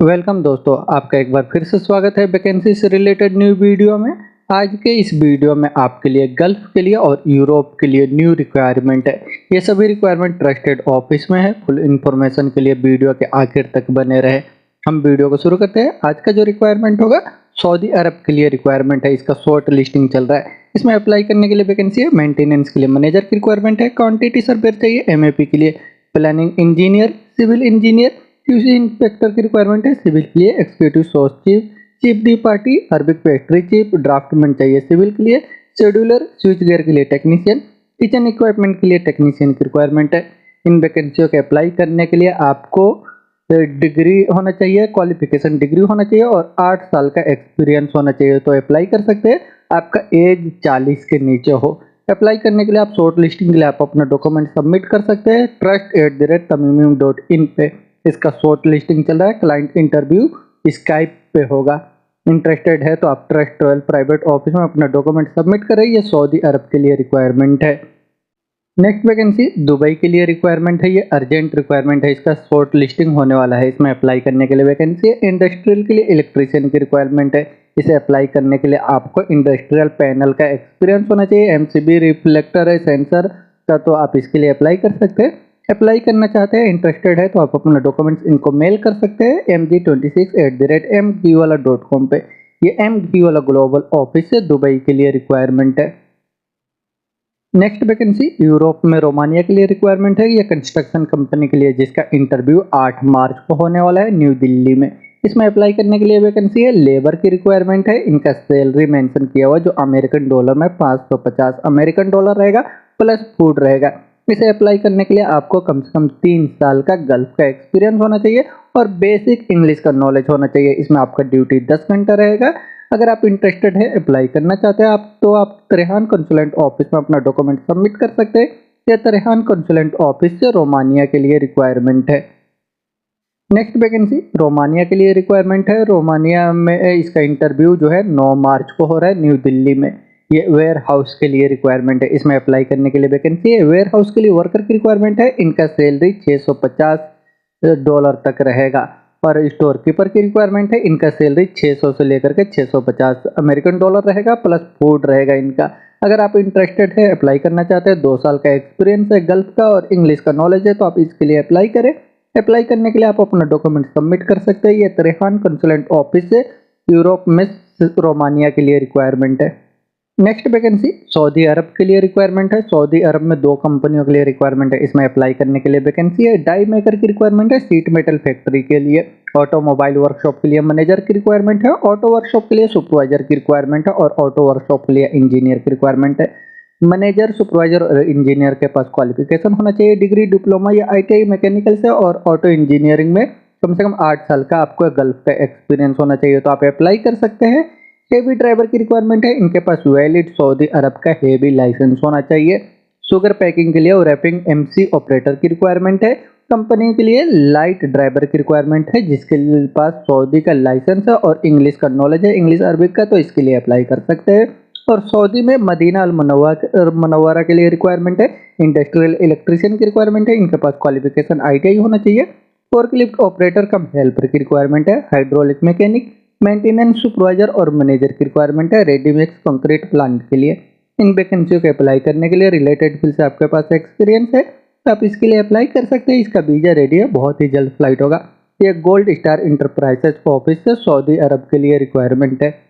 Welcome दोस्तों, आपका एक बार फिर से स्वागत है वैकेंसी से रिलेटेड न्यू वीडियो में। आज के इस वीडियो में आपके लिए गल्फ के लिए और यूरोप के लिए न्यू रिक्वायरमेंट है। ये सभी रिक्वायरमेंट ट्रस्टेड ऑफिस में है। फुल इन्फॉर्मेशन के लिए वीडियो के आखिर तक बने रहे। हम वीडियो को शुरू करते हैं। आज का जो रिक्वायरमेंट होगा सऊदी अरब के लिए रिक्वायरमेंट है। इसका शॉर्ट लिस्टिंग चल रहा है। इसमें अप्लाई करने के लिए वैकेंसी है। मेंटेनेंस के लिए मैनेजर की रिक्वायरमेंट है। क्वांटिटी सर्वेयर चाहिए। एमएपी के लिए planning engineer, civil engineer, QC inspector की रिक्वायरमेंट है। सिविल के लिए एग्जीक्यूटिव सोर्स chef, chef de partie, Arabic pastry chef, draftsman चाहिए। सिविल के लिए शेड्यूलर, स्विच गियर के लिए टेक्नीशियन, किचन इक्विपमेंट के लिए टेक्नीशियन की रिक्वायरमेंट है। इन वैकेंसियों के अप्लाई करने के लिए आपको डिग्री होना चाहिए, क्वालिफिकेशन डिग्री होना चाहिए और 8 साल का एक्सपीरियंस होना चाहिए तो अप्लाई कर सकते हैं। आपका एज 40 के नीचे हो। अप्लाई करने के लिए आप शॉर्ट लिस्टिंग के लिए आप अपना डॉक्यूमेंट सबमिट कर सकते हैं trust@tamimim.in पे। इसका शॉर्ट लिस्टिंग चल रहा है। क्लाइंट इंटरव्यू स्काइप पे होगा। इंटरेस्टेड है तो आप ट्रस्ट 12 प्राइवेट ऑफिस में अपना डॉक्यूमेंट सबमिट करें। ये सऊदी अरब के लिए रिक्वायरमेंट है। नेक्स्ट वैकेंसी दुबई के लिए रिक्वायरमेंट है। ये अर्जेंट रिक्वायरमेंट है। इसका शॉर्ट लिस्टिंग होने वाला है। इसमें अप्लाई करने के लिए वैकेंसी है। इंडस्ट्रियल के लिए इलेक्ट्रीशियन की रिक्वायरमेंट है। इसे अप्लाई करने के लिए आपको इंडस्ट्रियल पैनल का एक्सपीरियंस होना चाहिए। एमसीबी रिफ्लेक्टर है सेंसर का, तो आप इसके लिए अप्लाई कर सकते हैं। अप्लाई करना चाहते हैं, इंटरेस्टेड है तो आप अपना डॉक्यूमेंट्स इनको मेल कर सकते हैं mg26@mgwala.com पे। ये mgwala ग्लोबल ऑफिस से दुबई के लिए रिक्वायरमेंट है। नेक्स्ट वैकेंसी यूरोप में रोमानिया के लिए रिक्वायरमेंट है। ये कंस्ट्रक्शन कंपनी के लिए जिसका इंटरव्यू 8 मार्च को होने वाला है न्यू दिल्ली में। इसमें अप्लाई करने के लिए वैकेंसी है। लेबर की रिक्वायरमेंट है। इनका सैलरी मेंशन किया हुआ जो अमेरिकन डॉलर में 550 अमेरिकन डॉलर रहेगा प्लस फूड रहेगा। इसे अप्लाई करने के लिए आपको कम से कम 3 साल का गल्फ का एक्सपीरियंस होना चाहिए और बेसिक इंग्लिश का नॉलेज होना चाहिए। इसमें आपका ड्यूटी 10 घंटा रहेगा। अगर आप इंटरेस्टेड है, अप्लाई करना चाहते हैं आप, तो आप त्रेहान कंसुलेंट ऑफिस में अपना डॉक्यूमेंट सबमिट कर सकते हैं। यह त्रेहान कंसुलेंट ऑफिस से रोमानिया के लिए रिक्वायरमेंट है। नेक्स्ट वैकेंसी रोमानिया के लिए रिक्वायरमेंट है। रोमानिया में इसका इंटरव्यू जो है 9 मार्च को हो रहा है न्यू दिल्ली में। ये वेयर हाउस के लिए रिक्वायरमेंट है। इसमें अप्लाई करने के लिए वैकेंसी है। वेयर हाउस के लिए वर्कर की रिक्वायरमेंट है। इनका सैलरी $650 तक रहेगा। और स्टोर कीपर की रिक्वायरमेंट है। इनका सैलरी 600 से लेकर के 650 अमेरिकन डॉलर रहेगा प्लस फूड रहेगा इनका। अगर आप इंटरेस्टेड है, अप्लाई करना चाहते हैं, 2 साल का एक्सपीरियंस है गल्फ का और इंग्लिश का नॉलेज है तो आप इसके लिए अप्लाई करें। अप्लाई करने के लिए आप अपना डॉक्यूमेंट सबमिट कर सकते हैं। ये त्रेहान कंसुलेंट ऑफिस से यूरोप में रोमानिया के लिए रिक्वायरमेंट है। नेक्स्ट वैकेंसी सऊदी अरब के लिए रिक्वायरमेंट है। सऊदी अरब में 2 कंपनियों के लिए रिक्वायरमेंट है। इसमें अप्लाई करने के लिए वैकेंसी है। डाई मेकर की रिक्वायरमेंट है। सीट मेटल फैक्ट्री के लिए, ऑटोमोबाइल वर्कशॉप के लिए मैनेजर की रिक्वायरमेंट है। ऑटो वर्कशॉप के लिए सुपरवाइजर की रिक्वायरमेंट है और ऑटो वर्कशॉप के लिए इंजीनियर की रिक्वायरमेंट है। मैनेजर, सुपरवाइजर और इंजीनियर के पास क्वालिफिकेशन होना चाहिए डिग्री, डिप्लोमा या आईटीआई मैकेनिकल से और ऑटो इंजीनियरिंग में कम से कम 8 साल का आपको गल्फ का एक्सपीरियंस होना चाहिए तो आप अप्लाई कर सकते हैं। हेवी ड्राइवर की रिक्वायरमेंट है। इनके पास वैलिड सऊदी अरब का हेवी लाइसेंस होना चाहिए। शुगर पैकिंग के लिए और रैपिंग एमसी ऑपरेटर की रिक्वायरमेंट है। कंपनी के लिए लाइट ड्राइवर की रिक्वायरमेंट है जिसके पास सऊदी का लाइसेंस है और इंग्लिश का नॉलेज है, इंग्लिश अरबिक का, तो इसके लिए अप्लाई कर सकते हैं। और सऊदी में मदीना अल मुनव्वरा के लिए रिक्वायरमेंट है। इंडस्ट्रियल इलेक्ट्रीशियन की रिक्वायरमेंट है। इनके पास क्वालिफिकेशन आईटीआई होना चाहिए। फोर्कलिफ्ट ऑपरेटर कम हेल्पर की रिक्वायरमेंट है। हाइड्रोलिक मैकेनिक, मेंटेनेंस सुपरवाइजर और मैनेजर की रिक्वायरमेंट है रेडीमिक्स कंक्रीट प्लांट के लिए। इन वैकेंसियों के अप्लाई करने के लिए रिलेटेड फील्ड से आपके पास एक्सपीरियंस है तो आप इसके लिए अप्लाई कर सकते हैं। इसका वीजा रेडी है, बहुत ही जल्द फ्लाइट होगा। ये गोल्ड स्टार इंटरप्राइजेस ऑफिस से सऊदी अरब के लिए रिक्वायरमेंट है।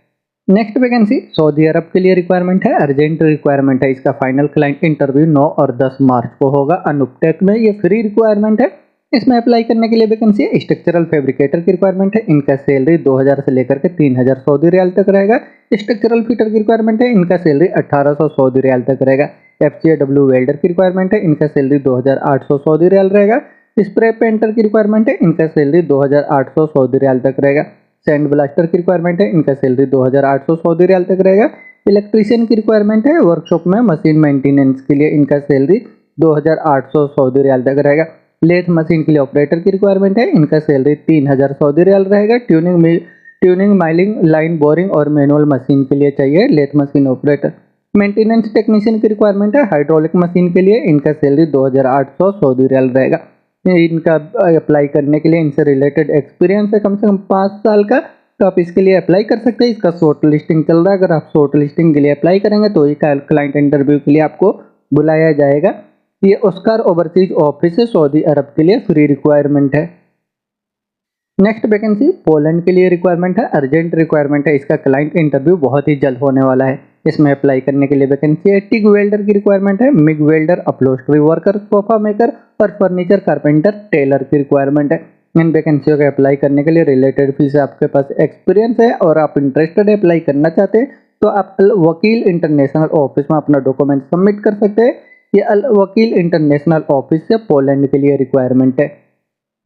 नेक्स्ट वैकेंसी सऊदी अरब के लिए रिक्वायरमेंट है। अर्जेंट रिक्वायरमेंट है। इसका फाइनल क्लाइंट इंटरव्यू 9 और 10 मार्च को होगा अनुपटेक में। ये फ्री रिक्वायरमेंट है। इसमें अप्लाई करने के लिए वैकेंसी है। स्ट्रक्चरल फैब्रिकेटर की रिक्वायरमेंट है। इनका सैलरी 2000 से लेकर के 3000 सऊदी रियाल तक रहेगा। स्ट्रक्चरल फिटर की रिक्वायरमेंट है। इनका सैलरी 1800 सऊदी रियाल तक रहेगा। एफसीडब्ल्यू वेल्डर की रिक्वायरमेंट है। इनका सैलरी 2800 सऊदी रियाल रहेगा। स्प्रे पेंटर की रिक्वायरमेंट है। इनका सैलरी 2800 सऊदी रियाल तक रहेगा। सैंड ब्लास्टर की रिक्वायरमेंट है। इनका सैलरी 2800 सऊदी रियाल तक रहेगा। इलेक्ट्रीशियन की रिक्वायरमेंट है। वर्कशॉप में मशीन मेंटेनेंस के लिए इनका सैलरी 2800 सऊदी रियाल तक रहेगा। लेथ मशीन के लिए ऑपरेटर की रिक्वायरमेंट है। इनका सैलरी 3000 सऊदी रियाल रहेगा। ट्यूनिंग माइलिंग, लाइन बोरिंग और मैनुअल मशीन के लिए चाहिए lathe machine operator. Maintenance technician की रिक्वायरमेंट है। हाइड्रोलिक मशीन के लिए इनका सैलरी 2800 सऊदी रियाल रहेगा। इनका अप्लाई करने के लिए इनसे रिलेटेड एक्सपीरियंस है कम से कम 5 साल का, तो आप इसके लिए अप्लाई कर सकते हैं। इसका शॉर्ट लिस्टिंग चल रहा है। अगर आप शॉर्ट लिस्टिंग के लिए अप्लाई करेंगे तो ही क्लाइंट इंटरव्यू के लिए आपको बुलाया जाएगा। ये ऑस्कर ओवरसीज ऑफिस है, सऊदी अरब के लिए फ्री रिक्वायरमेंट है। नेक्स्ट वैकेंसी पोलैंड के लिए रिक्वायरमेंट है, अर्जेंट रिक्वायरमेंट है। इसका क्लाइंट इंटरव्यू बहुत ही जल्द होने वाला है। इसमें अप्लाई करने के लिए वैकेंसी है, टिग वेल्डर की रिक्वायरमेंट है, MiG welder, upholstery worker, sofa maker और फर्नीचर कारपेंटर टेलर की रिक्वायरमेंट है। इन वैकेंसियों के अप्लाई करने के लिए रिलेटेड फील्ड से आपके पास एक्सपीरियंस है और आप इंटरेस्टेड है, अप्लाई करना चाहते हैं तो आप अल वकील इंटरनेशनल ऑफिस में अपना डॉक्यूमेंट सबमिट कर सकते हैं। ये अल वकील इंटरनेशनल ऑफिस से पोलैंड के लिए रिक्वायरमेंट है।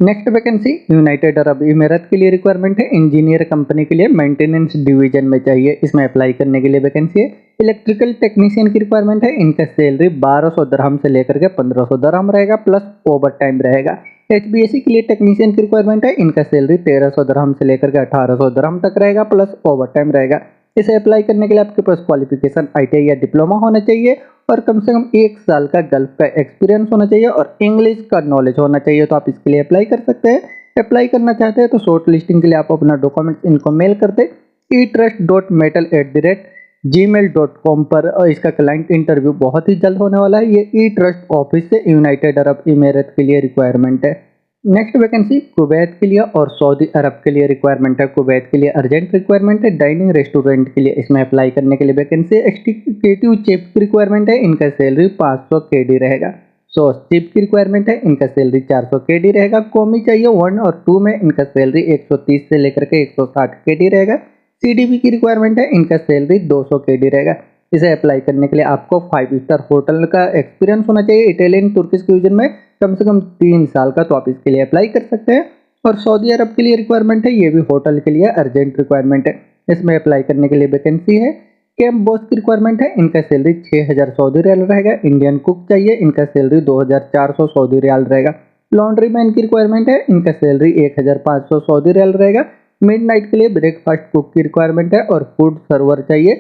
नेक्स्ट वैकेंसी यूनाइटेड अरब इमारात के लिए रिक्वायरमेंट है, इंजीनियर कंपनी के लिए मेंटेनेंस डिवीजन में चाहिए। इसमें अप्लाई करने के लिए वैकेंसी है, इलेक्ट्रिकल टेक्नीशियन की रिक्वायरमेंट है। इनका सैलरी 1200 दिरहम से लेकर के 1500 दिरहम रहेगा, प्लस ओवर टाइम रहेगा। एचबीएसी के लिए टेक्नीशियन की रिक्वायरमेंट है। इनका सैलरी 1300 दिरहम से लेकर के 1800 दिरहम तक रहेगा, प्लस ओवर टाइम रहेगा। इसे अप्लाई करने के लिए आपके पास क्वालिफिकेशन आईटीआई या डिप्लोमा होना चाहिए और कम से कम 1 साल का गल्फ का एक्सपीरियंस होना चाहिए और इंग्लिश का नॉलेज होना चाहिए, तो आप इसके लिए अप्लाई कर सकते हैं। अप्लाई करना चाहते हैं तो शॉर्ट लिस्टिंग के लिए आप अपना डॉक्यूमेंट्स इनको मेल कर दें etrust.metal@gmail.com पर, और इसका क्लाइंट इंटरव्यू बहुत ही जल्द होने वाला है। ये ई ट्रस्ट ऑफिस से यूनाइटेड अरब इमारात के लिए रिक्वायरमेंट है। नेक्स्ट वैकेंसी कुवैत के लिए और सऊदी अरब के लिए रिक्वायरमेंट है। कुवैत के लिए अर्जेंट रिक्वायरमेंट है, डाइनिंग रेस्टोरेंट के लिए इसमें अप्लाई करने के लिए वैकेंसी एग्जीक्यूटिव चीफ की रिक्वायरमेंट है। इनका सैलरी 500 केडी रहेगा। सो चीफ की रिक्वायरमेंट है, इनका सैलरी 400 केडी रहेगा। कॉमी चाहिए 1 और 2 में, इनका सैलरी 130 से लेकर के 160 केडी रहेगा। सीडीबी की रिक्वायरमेंट है, इनका सैलरी 200 केडी रहेगा। इसे अप्लाई करने के लिए आपको 5 स्टार होटल का एक्सपीरियंस होना चाहिए इटालियन तुर्किश क्यूजन में कम से कम 3 साल का, तो आप इसके लिए अप्लाई कर सकते हैं। और सऊदी अरब के लिए रिक्वायरमेंट है, ये भी होटल के लिए अर्जेंट रिक्वायरमेंट है। इसमें अप्लाई करने के लिए वैकेंसी है, कैंप बॉस की रिक्वायरमेंट है। इनका सैलरी 6000 सऊदी रियाल रहेगा। इंडियन कुक चाहिए, इनका सैलरी 2400 सऊदी रियाल रहेगा। लॉन्ड्री मैन की रिक्वायरमेंट है, इनका सैलरी 1500 सऊदी रियाल रहेगा। मिडनाइट के लिए ब्रेकफास्ट कुक की रिक्वायरमेंट है और फूड सर्वर चाहिए।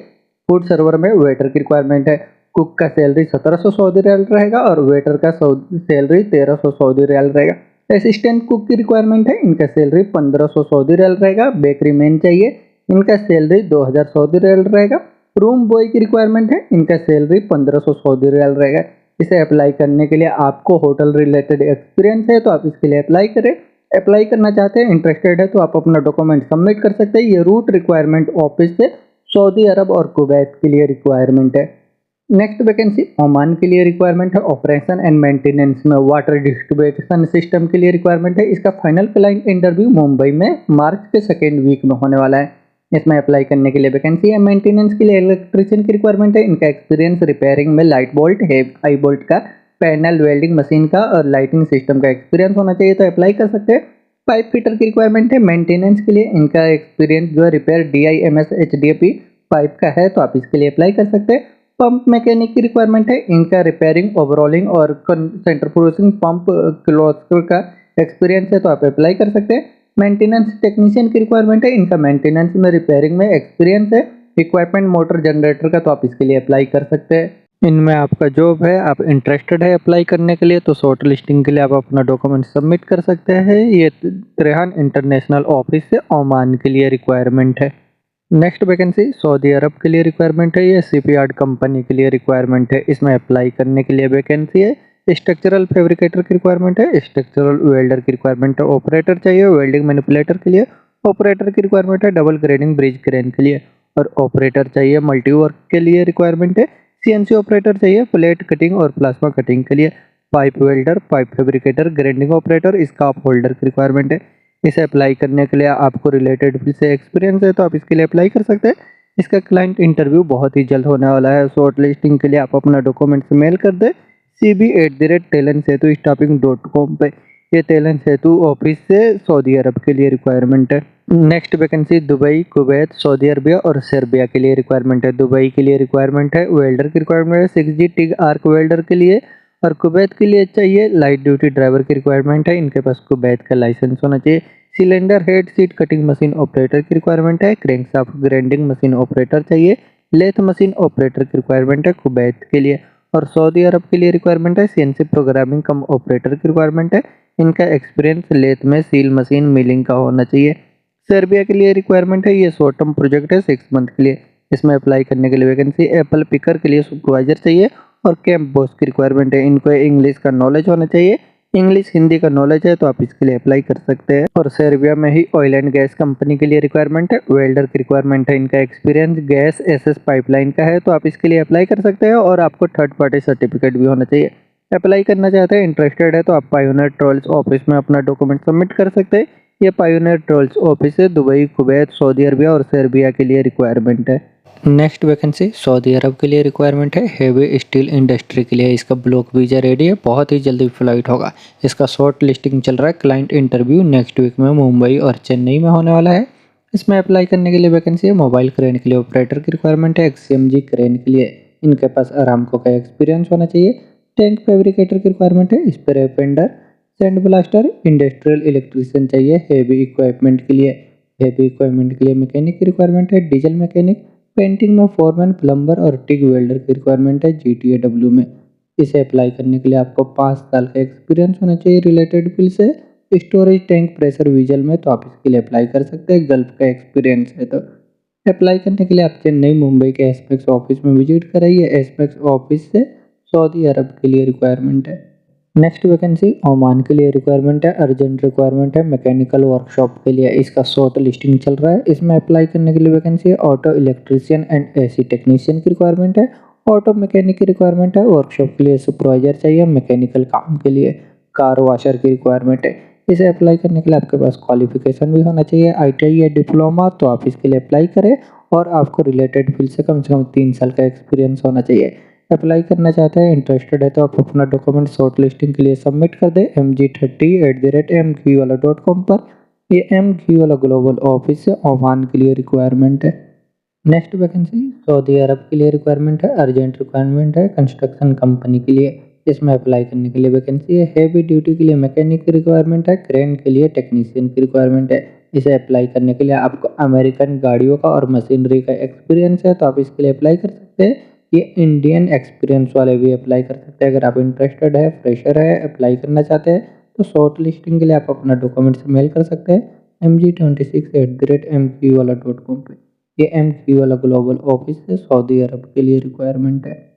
फूड सर्वर में वेटर की रिक्वायरमेंट है। कुक का सैलरी 1700 सऊदी रियाल रहेगा और वेटर का सैलरी 1300 सऊदी रियाल रहेगा। असिस्टेंट कुक की रिक्वायरमेंट है, इनका सैलरी 1500 सऊदी रियाल रहेगा। बेकरी मैन चाहिए, इनका सैलरी 2000 सऊदी रियाल रहेगा। रूम बॉय की रिक्वायरमेंट है, इनका सैलरी 1500 सऊदी रियाल रहेगा। इसे अप्लाई करने के लिए आपको होटल रिलेटेड एक्सपीरियंस है, तो आप इसके लिए अप्लाई करें। अप्लाई करना चाहते हैं, इंटरेस्टेड है तो आप अपना डॉक्यूमेंट सबमिट कर सकते हैं। ये रूट रिक्वायरमेंट ऑफिस से सऊदी अरब और कुवैत के लिए रिक्वायरमेंट है। नेक्स्ट वैकेंसी ओमान के लिए रिक्वायरमेंट है, ऑपरेशन एंड मेंटेनेंस में वाटर डिस्ट्रीब्यूशन सिस्टम के लिए रिक्वायरमेंट है। इसका फाइनल क्लाइंट इंटरव्यू मुंबई में मार्च के 2nd वीक में होने वाला है। इसमें अप्लाई करने के लिए वैकेंसी है, मेंटेनेंस के लिए इलेक्ट्रिशियन की रिक्वायरमेंट है। इनका एक्सपीरियंस रिपेयरिंग में लाइट बोल्ट हाई बोल्ट का, पैनल वेल्डिंग मशीन का और लाइटिंग सिस्टम का एक्सपीरियंस होना चाहिए, तो अप्लाई कर सकते हैं। पाइप फिटर की रिक्वायरमेंट है, मेंटेनेंस के लिए इनका एक्सपीरियंस जो है रिपेयर DIMS HDPE पाइप का है, तो आप इसके लिए अप्लाई कर सकते हैं। पंप मैकेनिक की रिक्वायरमेंट है, इनका रिपेयरिंग ओवरऑलिंग और सेंट्रीफ्यूजिंग पंप क्लोजर का एक्सपीरियंस है, तो आप अप्लाई कर सकते हैं। मेंटेनेंस टेक्नीशियन की रिक्वायरमेंट है, इनका मेंटेनेंस में रिपेयरिंग में एक्सपीरियंस है। इक्विपमेंट मोटर जनरेटर का, तो आप इसके लिए अप्लाई कर सकते हैं। इनमें आपका जॉब है, आप इंटरेस्टेड है अप्लाई करने के लिए तो शॉर्ट लिस्टिंग के लिए आप अपना डॉक्यूमेंट सबमिट कर सकते हैं। ये रेहान इंटरनेशनल ऑफिस से ओमान के लिए रिक्वायरमेंट है। नेक्स्ट वैकेंसी सऊदी अरब के लिए रिक्वायरमेंट है, ये शिपयार्ड कंपनी के लिए रिक्वायरमेंट है। इसमें अप्लाई करने के लिए वैकेंसी है, स्ट्रक्चरल फैब्रिकेटर की रिक्वायरमेंट है, स्ट्रक्चरल वेल्डर की रिक्वायरमेंट है, ऑपरेटर चाहिए वेल्डिंग मैनिपुलेटर के लिए, ऑपरेटर की रिक्वायरमेंट है डबल ग्रेडिंग ब्रिज क्रेन के लिए, और ऑपरेटर चाहिए मल्टी वर्क के लिए रिक्वायरमेंट है। CNC ऑपरेटर चाहिए प्लेट कटिंग और प्लाज्मा कटिंग के लिए, pipe welder, pipe fabricator, grinding operator, scarf holder की रिक्वायरमेंट है। इसे अप्लाई करने के लिए आपको रिलेटेड फील्ड से एक्सपीरियंस है, तो आप इसके लिए अप्लाई कर सकते हैं। इसका क्लाइंट इंटरव्यू बहुत ही जल्द होने वाला है। शॉर्ट लिस्टिंग के लिए आप अपना डॉक्यूमेंट्स मेल कर दें cb@talentsetu.com पे। ये टैलेंट सेतु ऑफिस से सऊदी अरब के लिए रिक्वायरमेंट है। Next vacancy Dubai, Kuwait, Saudi Arabia और सर्बिया के लिए रिक्वायरमेंट है। दुबई के लिए रिक्वायरमेंट है, वेल्डर की रिक्वायरमेंट है 6G टिग आर्क वेल्डर के लिए, और कुवैत के लिए चाहिए लाइट ड्यूटी ड्राइवर की रिक्वायरमेंट है, इनके पास कुवैत का लाइसेंस होना चाहिए। Cylinder head seat cutting machine operator की रिक्वायरमेंट है, क्रैंकशाफ्ट ग्राइंडिंग मशीन ऑपरेटर चाहिए, लेथ मशीन ऑपरेटर की रिक्वायरमेंट है कुवैत के लिए। और सऊदी अरब के लिए रिक्वायरमेंट है CNC प्रोग्रामिंग कम ऑपरेटर की रिक्वायरमेंट है, इनका एक्सपीरियंस लेथ में सील मशीन मिलिंग का होना चाहिए। सर्बिया के लिए रिक्वायरमेंट है, ये शॉर्ट टर्म प्रोजेक्ट है 6 मंथ के लिए। इसमें अप्लाई करने के लिए वैकेंसी एप्पल पिकर के लिए सुपरवाइजर चाहिए और कैंप बॉस की रिक्वायरमेंट है। इनको इंग्लिश का नॉलेज होना चाहिए, इंग्लिश हिंदी का नॉलेज है तो आप इसके लिए अप्लाई कर सकते हैं। और सर्बिया में ही ऑयल एंड गैस कंपनी के लिए रिक्वायरमेंट है, वेल्डर की रिक्वायरमेंट है। इनका एक्सपीरियंस गैस एसएस पाइपलाइन का है तो आप इसके लिए अप्लाई कर सकते हैं और आपको थर्ड पार्टी सर्टिफिकेट भी होना चाहिए। अप्लाई करना चाहते हैं, इंटरेस्टेड है तो आप पायोनियर ट्रेवल्स ऑफिस में अपना डॉक्यूमेंट सबमिट कर सकते हैं। ये पायोनियर ट्रेवल्स ऑफिस है दुबई, कुवैत, सऊदी अरबिया और सर्बिया के लिए रिक्वायरमेंट है। नेक्स्ट वैकेंसी सऊदी अरब के लिए रिक्वायरमेंट है, हेवी स्टील इंडस्ट्री के लिए। इसका ब्लॉक वीज़ा रेडी है, बहुत ही जल्दी फ्लाइट होगा। इसका शॉर्ट लिस्टिंग चल रहा है, क्लाइंट इंटरव्यू नेक्स्ट वीक में मुंबई और चेन्नई में होने वाला है। इसमें अप्लाई करने के लिए वैकेंसी है, मोबाइल क्रेन के लिए ऑपरेटर की रिक्वायरमेंट है, XCMG क्रेन के लिए इनके पास अरामको का एक्सपीरियंस होना चाहिए। टैंक फैब्रिकेटर की रिक्वायरमेंट है, spray painter, sand blaster, industrial electrician चाहिए। हेवी इक्विपमेंट के लिए मैकेनिक की रिक्वायरमेंट है, डीजल मैकेनिक, पेंटिंग में फोरमैन, प्लम्बर और टिग वेल्डर की रिक्वायरमेंट है GTAW में। इसे अप्लाई करने के लिए आपको 5 साल का एक्सपीरियंस होना चाहिए रिलेटेड फील्ड से। स्टोरेज टैंक प्रेशर विजल में तो आप इसके लिए अप्लाई कर सकते हैं, गल्फ का एक्सपीरियंस है तो। अप्लाई करने के लिए आप चेन्नई मुंबई के एस्पेक्स ऑफिस में विजिट कराइए। एस्पेक्स ऑफिस से सऊदी अरब के लिए रिक्वायरमेंट है। नेक्स्ट वैकेंसी ओमान के लिए रिक्वायरमेंट है, अर्जेंट रिक्वायरमेंट है मैकेनिकल वर्कशॉप के लिए। इसका शॉर्ट लिस्टिंग चल रहा है। इसमें अप्लाई करने के लिए वैकेंसी है, auto electrician and AC technician की रिक्वायरमेंट है, ऑटो मैकेनिक की रिक्वायरमेंट है, वर्कशॉप के लिए सुपरवाइजर चाहिए, मैकेनिकल काम के लिए कार वॉशर की रिक्वायरमेंट है। इसे अप्लाई करने के लिए आपके पास क्वालिफिकेशन भी होना चाहिए, ITI या डिप्लोमा, तो आप इसके लिए अप्लाई करें और आपको रिलेटेड फील्ड से कम 3 साल का एक्सपीरियंस होना चाहिए। अप्लाई करना चाहते हैं, इंटरेस्टेड है तो आप अपना डॉक्यूमेंट शॉर्ट लिस्टिंग के लिए सबमिट कर दें mg30@mgwala.com पर। ये MG वाला ग्लोबल ऑफिस है, ओमान के लिए रिक्वायरमेंट है। नेक्स्ट वैकेंसी सऊदी अरब के लिए रिक्वायरमेंट है, अर्जेंट रिक्वायरमेंट है कंस्ट्रक्शन कंपनी के लिए। इसमें अप्लाई करने के लिए वैकेंसी है, हेवी ड्यूटी के लिए मैकेनिक की रिक्वायरमेंट है, क्रेन के लिए टेक्नीशियन की रिक्वायरमेंट है। इसे अप्लाई करने के लिए आपको अमेरिकन गाड़ियों का और मशीनरी का एक्सपीरियंस है तो आप इसके लिए अप्लाई कर सकते हैं। ये इंडियन एक्सपीरियंस वाले भी अप्लाई कर सकते हैं। अगर आप इंटरेस्टेड है, फ्रेशर है, अप्लाई करना चाहते हैं तो शॉर्ट लिस्टिंग के लिए आप अपना डॉक्यूमेंट्स मेल कर सकते हैं mg26@mgwala.com पे। ये MG वाला ग्लोबल ऑफिस है, सऊदी अरब के लिए रिक्वायरमेंट है।